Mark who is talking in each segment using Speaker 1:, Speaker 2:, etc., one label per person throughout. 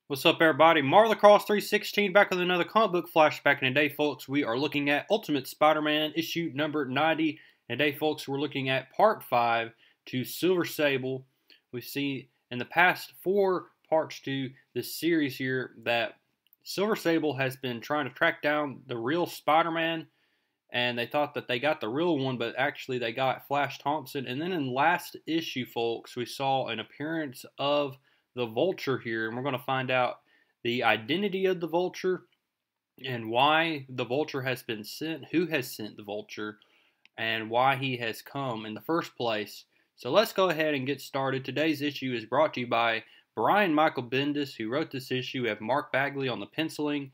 Speaker 1: What's up, everybody? Marvel Across 316 back with another comic book flashback. And today, folks, we are looking at Ultimate Spider-Man issue number 90. And today, folks, we're looking at part 5 to Silver Sable. We see in the past 4 parts to this series here that Silver Sable has been trying to track down the real Spider-Man. And they thought that they got the real one, but actually they got Flash Thompson. And then in last issue, folks, we saw an appearance of the Vulture here, and we're going to find out the identity of the Vulture and why the Vulture has been sent, who has sent the Vulture, and why he has come in the first place. So let's go ahead and get started. Today's issue is brought to you by Brian Michael Bendis, who wrote this issue. We have Mark Bagley on the penciling,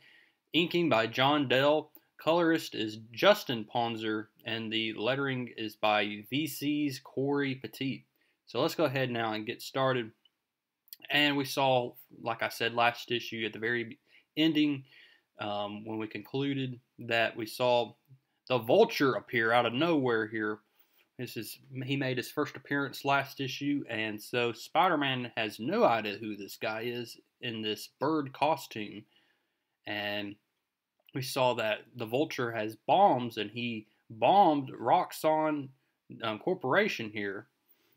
Speaker 1: inking by John Dell, colorist is Justin Ponzer, and the lettering is by VC's Corey Petit. So let's go ahead now and get started. And we saw, like I said last issue, at the very ending, when we concluded, that we saw the Vulture appear out of nowhere here. He made his first appearance last issue, and so Spider-Man has no idea who this guy is in this bird costume. And we saw that the Vulture has bombs, and he bombed Roxxon Corporation here.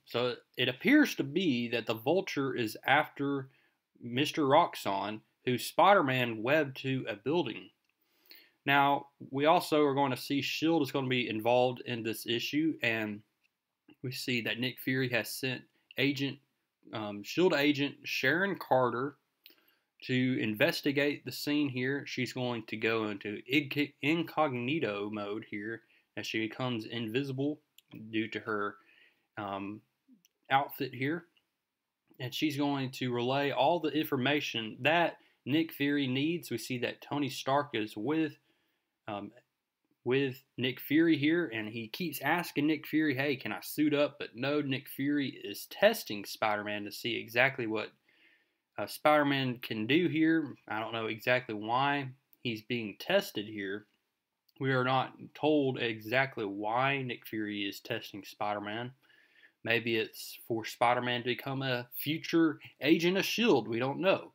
Speaker 1: So it appears to be that the Vulture is after Mr. Roxxon, who Spider-Man webbed to a building. Now, we also are going to see S.H.I.E.L.D. is going to be involved in this issue, and we see that Nick Fury has sent S.H.I.E.L.D. agent Sharon Carter to investigate the scene here. She's going to go into incognito mode here as she becomes invisible due to her outfit here, and she's going to relay all the information that Nick Fury needs. We see that Tony Stark is with Nick Fury here, and he keeps asking Nick Fury, hey, can I suit up? But no, Nick Fury is testing Spider-Man to see exactly what Spider-Man can do here. I don't know exactly why he's being tested here. We are not told exactly why Nick Fury is testing Spider-Man. Maybe it's for Spider-Man to become a future agent of S.H.I.E.L.D. We don't know.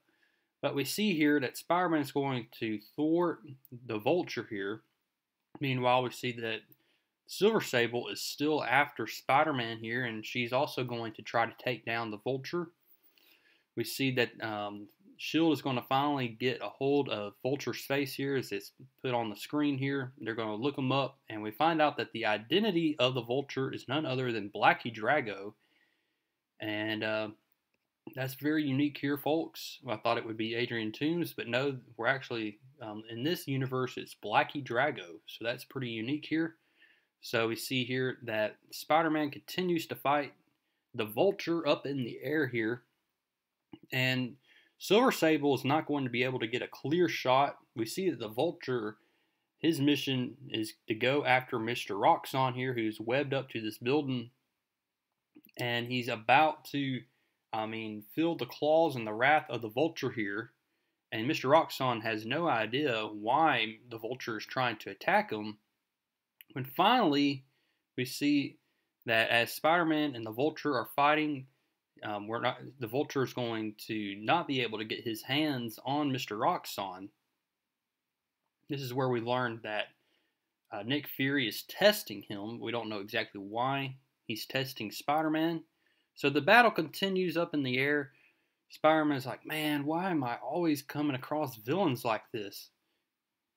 Speaker 1: But we see here that Spider-Man is going to thwart the Vulture here. Meanwhile, we see that Silver Sable is still after Spider-Man here, and she's also going to try to take down the Vulture. We see that S.H.I.E.L.D. is going to finally get a hold of Vulture's face here as it's put on the screen here. They're going to look him up, and we find out that the identity of the Vulture is none other than Blackie Drago. And that's very unique here, folks. I thought it would be Adrian Toomes, but no, we're actually, in this universe, it's Blackie Drago. So that's pretty unique here. So we see here that Spider-Man continues to fight the Vulture up in the air here. And Silver Sable is not going to be able to get a clear shot. We see that the Vulture, his mission is to go after Mr. Roxxon here, who's webbed up to this building. And he's about to, feel the claws and the wrath of the Vulture here. And Mr. Roxxon has no idea why the Vulture is trying to attack him. When finally, we see that as Spider-Man and the Vulture are fighting, the Vulture is going to not be able to get his hands on Mr. Roxxon. This is where we learned that Nick Fury is testing him. We don't know exactly why he's testing Spider-Man. So the battle continues up in the air. Spider-Man's like, man, why am I always coming across villains like this?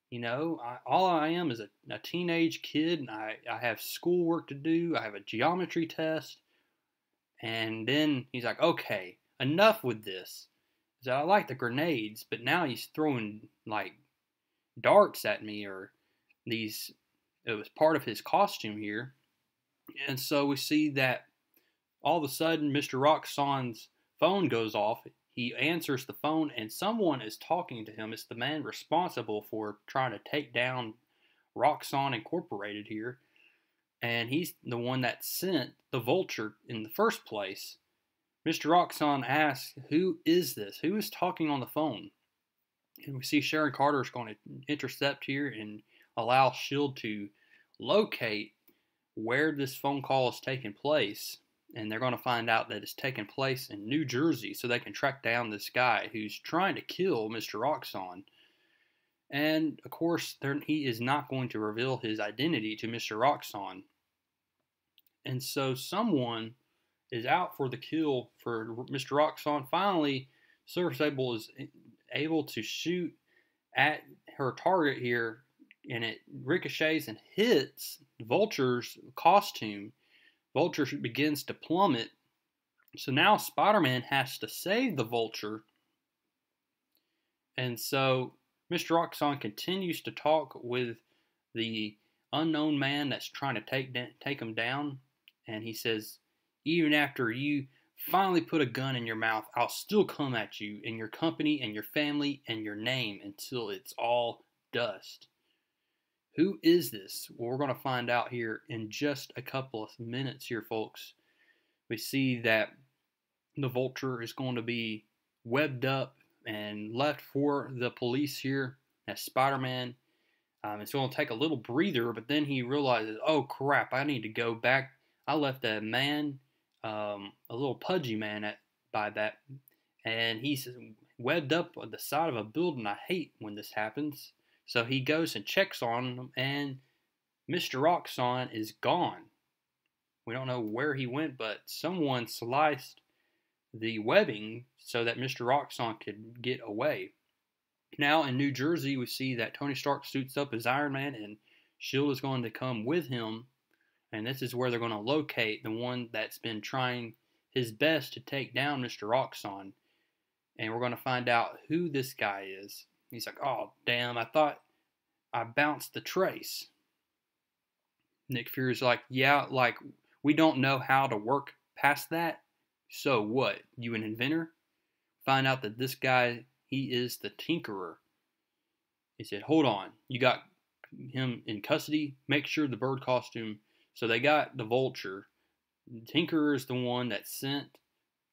Speaker 1: You know, all I am is a teenage kid, and I have schoolwork to do. I have a geometry test. And then he's like, okay, enough with this. So I like the grenades, but now he's throwing like darts at me, or it was part of his costume here. And so we see that all of a sudden Mr. Roxxon's phone goes off. He answers the phone, and someone is talking to him. It's the man responsible for trying to take down Roxxon Incorporated here. And he's the one that sent the Vulture in the first place. Mr. Roxxon asks, who is this? Who is talking on the phone? And we see Sharon Carter is going to intercept here and allow S.H.I.E.L.D. to locate where this phone call is taking place. and they're going to find out that it's taking place in New Jersey so they can track down this guy who's trying to kill Mr. Roxxon. And of course, he is not going to reveal his identity to Mr. Roxxon. And so someone is out for the kill for Mr. Roxxon. Finally, Silver Sable is able to shoot at her target here, and it ricochets and hits Vulture's costume. Vulture begins to plummet. So now Spider-Man has to save the Vulture. And so Mr. Roxxon continues to talk with the unknown man that's trying to take him down. And he says, even after you finally put a gun in your mouth, I'll still come at you and your company and your family and your name until it's all dust. Who is this? Well, we're going to find out here in just a couple of minutes here, folks. We see that the Vulture is going to be webbed up and left for the police here as Spider-Man. It's going to take a little breather, but then he realizes, oh crap, I need to go back. I left a man, a little pudgy man by that, and he's webbed up on the side of a building. I hate when this happens. So he goes and checks on him, and Mr. Roxxon is gone. We don't know where he went, but someone sliced the webbing so that Mr. Roxxon could get away. Now in New Jersey, we see that Tony Stark suits up as Iron Man, and S.H.I.E.L.D. is going to come with him. And this is where they're going to locate the one that's been trying his best to take down Mr. Roxxon. And we're going to find out who this guy is. He's like, oh, damn, I thought I bounced the trace. Nick Fury's like, yeah, like, we don't know how to work past that. So what? You an inventor? Find out that this guy, he is the Tinkerer. He said, hold on. You got him in custody? Make sure the bird costume. So they got the Vulture. Tinkerer is the one that sent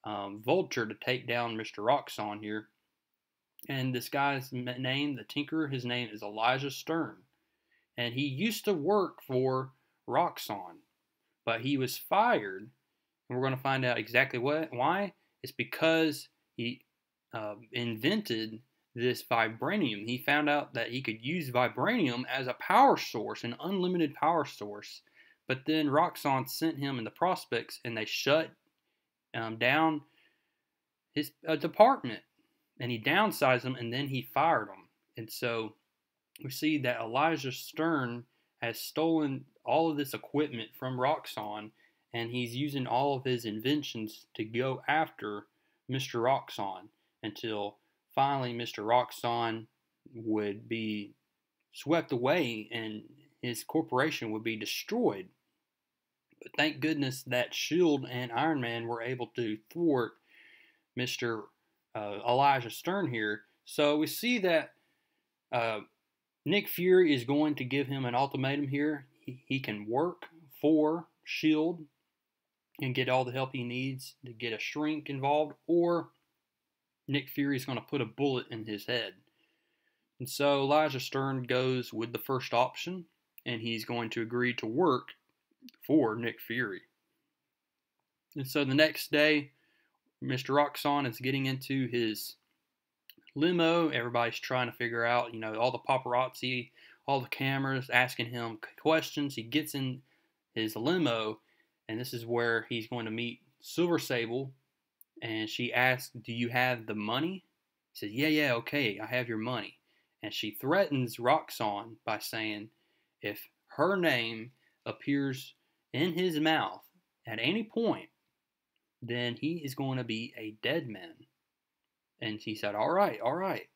Speaker 1: Vulture to take down Mr. Roxxon here. And this guy's name, the Tinkerer, his name is Elijah Stern. And he used to work for Roxxon, but he was fired. And we're going to find out exactly why. It's because he invented this vibranium. He found out that he could use vibranium as a power source, an unlimited power source. But then Roxxon sent him in the prospects, and they shut down his department. And he downsized him, and then he fired him. And so we see that Elijah Stern has stolen all of this equipment from Roxxon, and he's using all of his inventions to go after Mr. Roxxon until finally Mr. Roxxon would be swept away and his corporation would be destroyed. But thank goodness that S.H.I.E.L.D. and Iron Man were able to thwart Mr. Elijah Stern here. So we see that Nick Fury is going to give him an ultimatum here. He can work for S.H.I.E.L.D. and get all the help he needs to get a shrink involved, or Nick Fury is going to put a bullet in his head. And so Elijah Stern goes with the first option, and he's going to agree to work for Nick Fury. And so the next day, Mr. Roxxon is getting into his limo. Everybody's trying to figure out, all the paparazzi, all the cameras asking him questions. He gets in his limo, and this is where he's going to meet Silver Sable. And she asks, do you have the money? He says, yeah, okay, I have your money. And she threatens Roxxon by saying, if her name appears in his mouth at any point, then he is going to be a dead man. And he said, all right.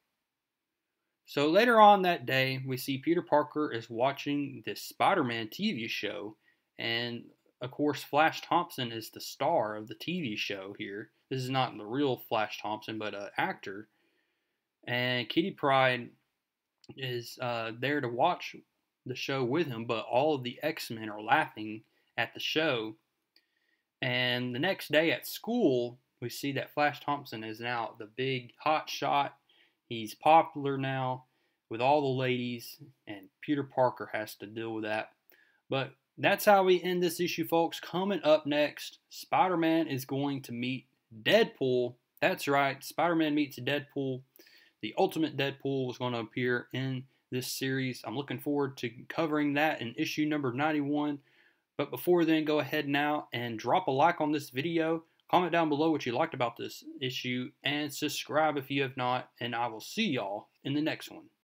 Speaker 1: So later on that day, we see Peter Parker is watching this Spider-Man TV show. And, of course, Flash Thompson is the star of the TV show here. This is not the real Flash Thompson, but an actor. And Kitty Pryde is there to watch the show with him, but all of the X-Men are laughing at the show. And the next day at school, we see that Flash Thompson is now the big hot shot. He's popular now with all the ladies, and Peter Parker has to deal with that. But That's how we end this issue, folks. Coming up next, Spider-Man is going to meet Deadpool. That's right, Spider-Man meets Deadpool. The Ultimate Deadpool is going to appear in this series. I'm looking forward to covering that in issue number 91. But before then, go ahead now and drop a like on this video. Comment down below what you liked about this issue and subscribe if you have not. And I will see y'all in the next one.